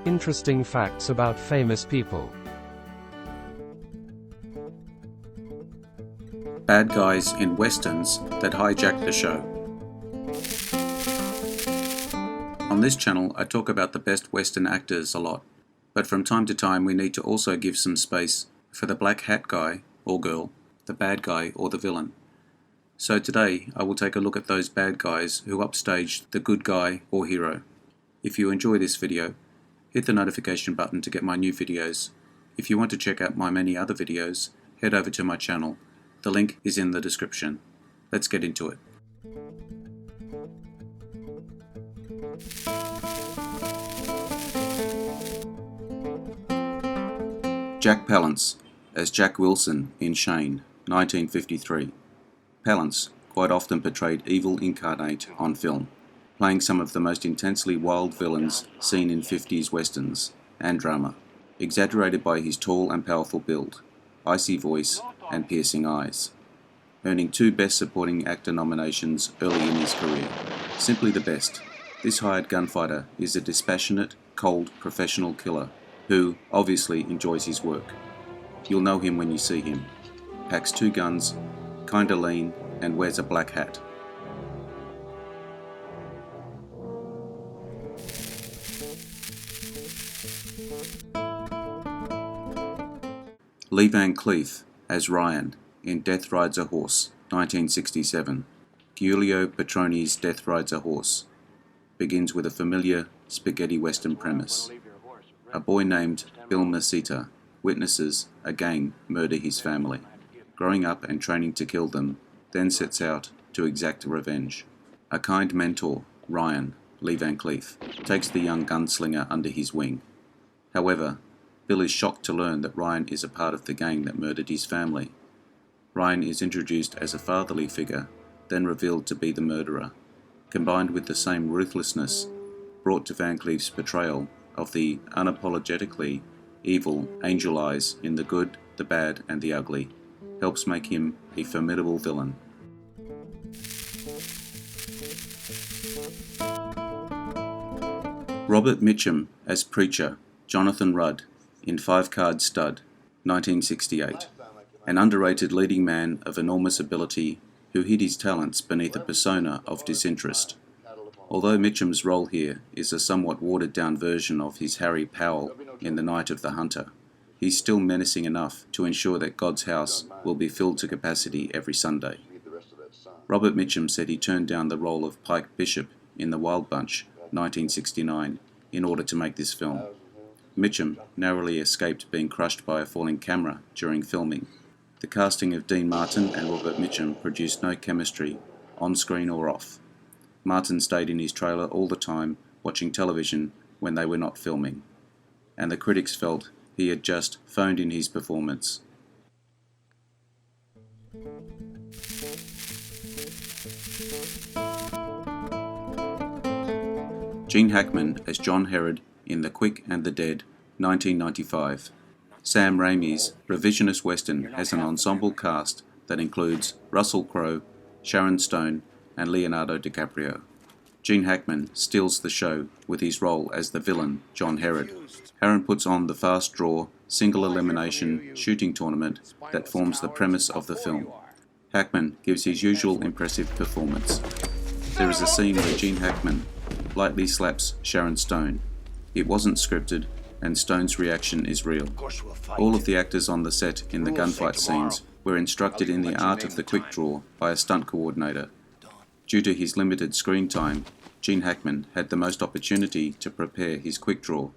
Interesting facts about famous people. Bad guys in westerns that hijack the show. On this channel, I talk about the best western actors a lot, but from time to time we need to also give some space for the black hat guy or girl, the bad guy or the villain. So today I will take a look at those bad guys who upstaged the good guy or hero. If you enjoy this video, hit the notification button to get my new videos. If you want to check out my many other videos, head over to my channel. The link is in the description. Let's get into it. Jack Palance as Jack Wilson in Shane, 1953. Palance quite often portrayed evil incarnate on film, playing some of the most intensely wild villains seen in 50s westerns and drama, exaggerated by his tall and powerful build, icy voice and piercing eyes, earning 2 Best Supporting Actor nominations early in his career. Simply the best. This hired gunfighter is a dispassionate, cold, professional killer who obviously enjoys his work. You'll know him when you see him. Packs 2 guns, kinda lean, and wears a black hat. Lee Van Cleef as Ryan in Death Rides a Horse, 1967. Giulio Petroni's Death Rides a Horse begins with a familiar spaghetti western premise. A boy named Bill Mesita witnesses a gang murder his family. Growing up and training to kill them, then sets out to exact revenge. A kind mentor, Ryan, Lee Van Cleef, takes the young gunslinger under his wing. However, Bill is shocked to learn that Ryan is a part of the gang that murdered his family. Ryan is introduced as a fatherly figure, then revealed to be the murderer, combined with the same ruthlessness brought to Van Cleef's portrayal of the unapologetically evil Angel Eyes in The Good, the Bad and the Ugly, helps make him a formidable villain. Robert Mitchum as Preacher, Jonathan Rudd in 5-Card Stud, 1968. An underrated leading man of enormous ability who hid his talents beneath a persona of disinterest. Although Mitchum's role here is a somewhat watered-down version of his Harry Powell in The Night of the Hunter, he's still menacing enough to ensure that God's house will be filled to capacity every Sunday. Robert Mitchum said he turned down the role of Pike Bishop in The Wild Bunch, 1969, in order to make this film. Mitchum narrowly escaped being crushed by a falling camera during filming. The casting of Dean Martin and Robert Mitchum produced no chemistry, on screen or off. Martin stayed in his trailer all the time, watching television when they were not filming, and the critics felt he had just phoned in his performance. Gene Hackman as John Herod in The Quick and the Dead, 1995. Sam Raimi's revisionist western has an ensemble cast that includes Russell Crowe, Sharon Stone and Leonardo DiCaprio. Gene Hackman steals the show with his role as the villain, John Herod. Herod puts on the fast draw, single elimination shooting tournament that forms the premise of the film. Hackman gives his usual impressive performance. There is a scene where Gene Hackman lightly slaps Sharon Stone. It wasn't scripted, and Stone's reaction is real. All of the actors on the set in the gunfight scenes were instructed in the art of the quick draw by a stunt coordinator. Due to his limited screen time, Gene Hackman had the most opportunity to prepare his quick draw,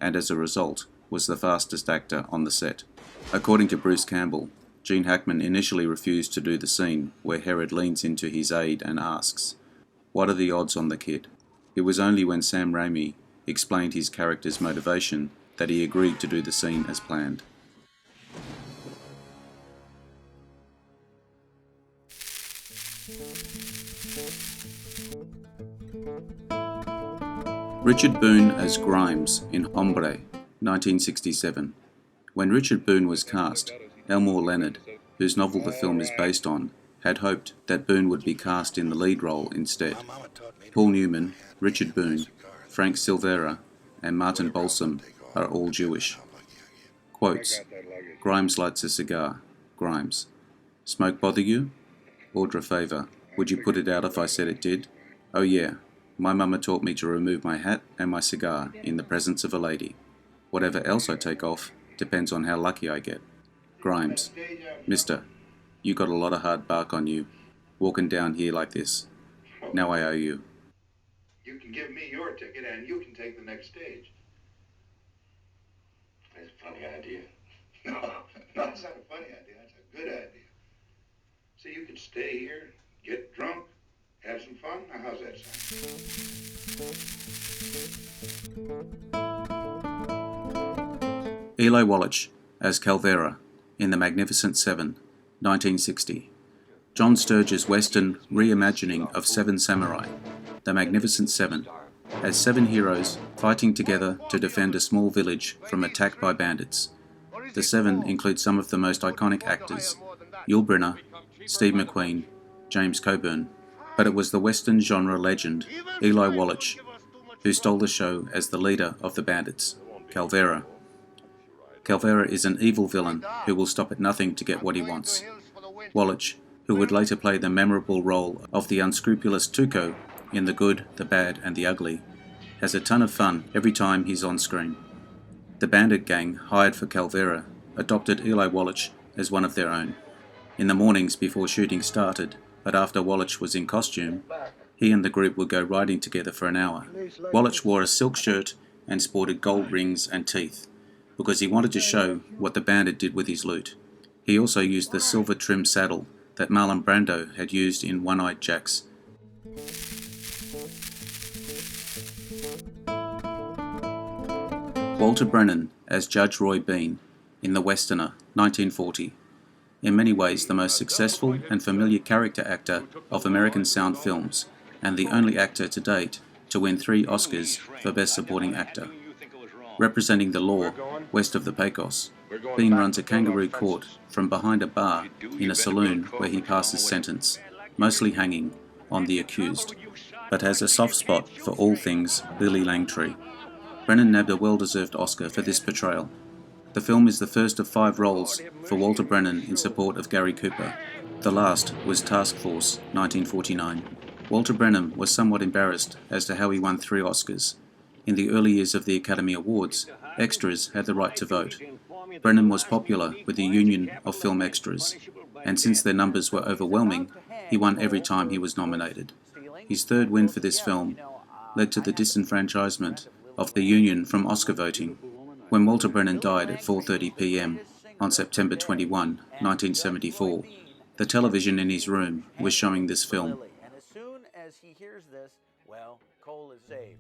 and as a result was the fastest actor on the set. According to Bruce Campbell, Gene Hackman initially refused to do the scene where Herod leans into his aide and asks, "What are the odds on the kid?" It was only when Sam Raimi explained his character's motivation that he agreed to do the scene as planned. Richard Boone as Grimes in Hombre, 1967. When Richard Boone was cast, Elmore Leonard whose novel the film is based on, had hoped that Boone would be cast in the lead role instead. Paul Newman, Richard Boone, Frank Silvera, and Martin Balsam are all Jewish. Quotes: Grimes lights a cigar. Grimes: Smoke bother you? Audra Favor: Would you put it out if I said it did? Oh yeah, my mama taught me to remove my hat and my cigar in the presence of a lady. Whatever else I take off depends on how lucky I get. Grimes: Mister, you got a lot of hard bark on you, walking down here like this. Now I owe you. You can give me your ticket and you can take the next stage. That's a funny idea. No, it's not a funny idea. It's a good idea. See, you could stay here, get drunk, have some fun. Now, how's that sound? Eli Wallach as Calvera in The Magnificent Seven, 1960. John Sturges' Western reimagining of Seven Samurai, The Magnificent Seven, as seven heroes fighting together to defend a small village from attack by bandits. The seven include some of the most iconic actors: Yul Brynner, Steve McQueen, James Coburn, but it was the Western genre legend, Eli Wallach, who stole the show as the leader of the bandits, Calvera. Calvera is an evil villain who will stop at nothing to get what he wants. Wallach, who would later play the memorable role of the unscrupulous Tuco in The Good, the Bad and the Ugly, has a ton of fun every time he's on screen. The bandit gang hired for Calvera adopted Eli Wallach as one of their own. In the mornings before shooting started, but after Wallach was in costume, he and the group would go riding together for an hour. Wallach wore a silk shirt and sported gold rings and teeth, because he wanted to show what the bandit did with his loot. He also used the silver-trimmed saddle that Marlon Brando had used in One-Eyed Jacks. Walter Brennan as Judge Roy Bean in The Westerner, 1940. In many ways the most successful and familiar character actor of American sound films, and the only actor to date to win 3 Oscars for Best Supporting Actor. Representing the law west of the Pecos, Bean runs a kangaroo court from behind a bar in a saloon where he passes sentence, mostly hanging on the accused, but has a soft spot for all things Lily Langtry. Brennan nabbed a well-deserved Oscar for this portrayal. The film is the first of 5 roles for Walter Brennan in support of Gary Cooper. The last was Task Force, 1949. Walter Brennan was somewhat embarrassed as to how he won 3 Oscars. In the early years of the Academy Awards, extras had the right to vote. Brennan was popular with the Union of Film Extras, and since their numbers were overwhelming, he won every time he was nominated. His 3rd win for this film led to the disenfranchisement of the Union from Oscar voting, when Walter Brennan died at 4:30 p.m. on September 21, 1974. The television in his room was showing this film. And as soon as he hears this, well, Cole is saved.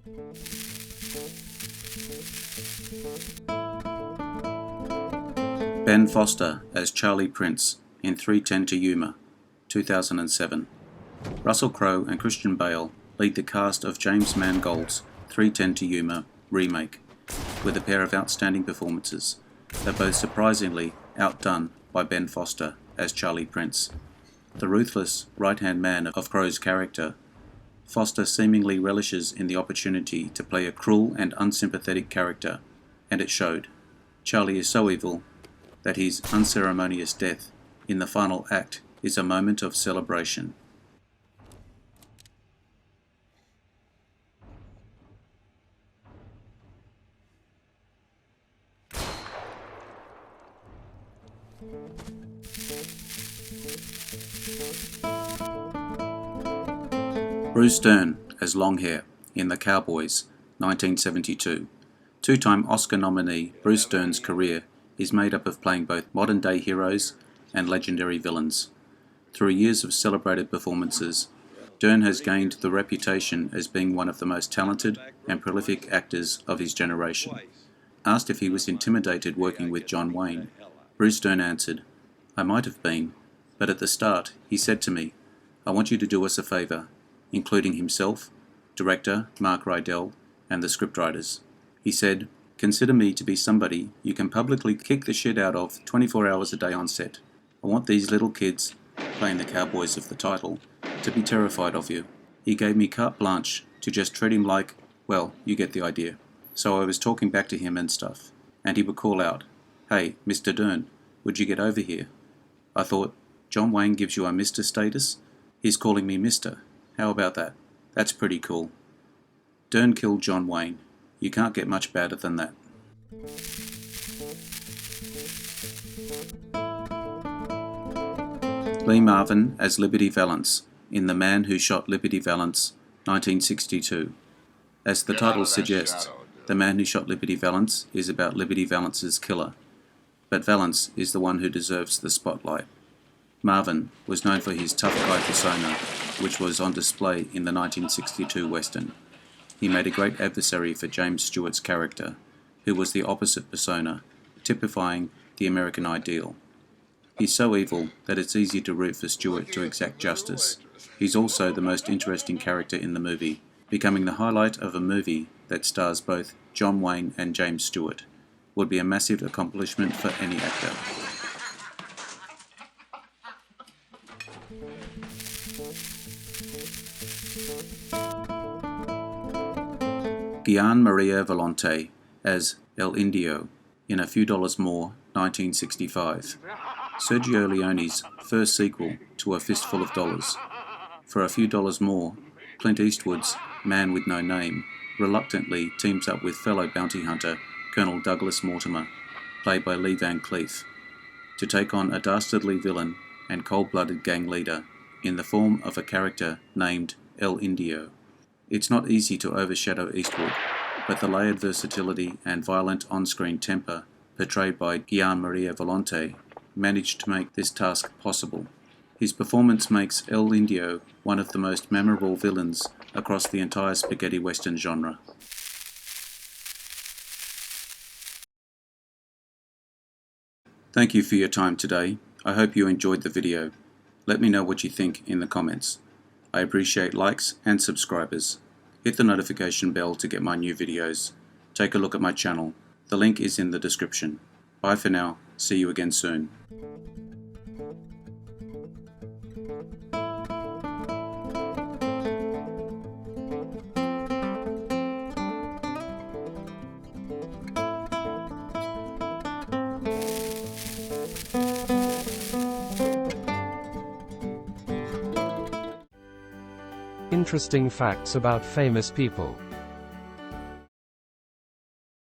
Ben Foster as Charlie Prince in 3:10 to Yuma, 2007. Russell Crowe and Christian Bale lead the cast of James Mangold's 3:10 to Yuma remake, with a pair of outstanding performances. They're both surprisingly outdone by Ben Foster as Charlie Prince. The ruthless right-hand man of Crowe's character, Foster seemingly relishes in the opportunity to play a cruel and unsympathetic character, and it showed. Charlie is so evil that his unceremonious death in the final act is a moment of celebration. Bruce Dern as Longhair in The Cowboys, 1972. 2-time Oscar nominee Bruce Dern's career is made up of playing both modern-day heroes and legendary villains. Through years of celebrated performances, Dern has gained the reputation as being one of the most talented and prolific actors of his generation. Asked if he was intimidated working with John Wayne, Bruce Dern answered, "I might have been, but at the start he said to me, 'I want you to do us a favour,' including himself, director Mark Rydell, and the scriptwriters. He said, 'Consider me to be somebody you can publicly kick the shit out of 24 hours a day on set. I want these little kids, playing the cowboys of the title, to be terrified of you. He gave me carte blanche to just treat him like, well, you get the idea. So I was talking back to him and stuff, and he would call out, "Hey, Mr. Dern, would you get over here?" I thought, John Wayne gives you a Mr. status? He's calling me Mr. How about that? That's pretty cool. Dern killed John Wayne. You can't get much badder than that. Lee Marvin as Liberty Valance in The Man Who Shot Liberty Valance, 1962. As the title suggests, The Man Who Shot Liberty Valance is about Liberty Valance's killer, but Valance is the one who deserves the spotlight. Marvin was known for his tough guy persona, which was on display in the 1962 Western. He made a great adversary for James Stewart's character, who was the opposite persona, typifying the American ideal. He's so evil that it's easy to root for Stewart to exact justice. He's also the most interesting character in the movie, becoming the highlight of a movie that stars both John Wayne and James Stewart. Would be a massive accomplishment for any actor. Gian Maria Volonte as El Indio in A Few Dollars More, 1965. Sergio Leone's first sequel to A Fistful of Dollars. For A Few Dollars More, Clint Eastwood's Man with No Name reluctantly teams up with fellow bounty hunter Colonel Douglas Mortimer, played by Lee Van Cleef, to take on a dastardly villain and cold-blooded gang leader in the form of a character named El Indio. It's not easy to overshadow Eastwood, but the layered versatility and violent on-screen temper portrayed by Gian Maria Volonte managed to make this task possible. His performance makes El Indio one of the most memorable villains across the entire spaghetti western genre. Thank you for your time today. I hope you enjoyed the video. Let me know what you think in the comments. I appreciate likes and subscribers. Hit the notification bell to get my new videos. Take a look at my channel. The link is in the description. Bye for now. See you again soon. Interesting facts about famous people.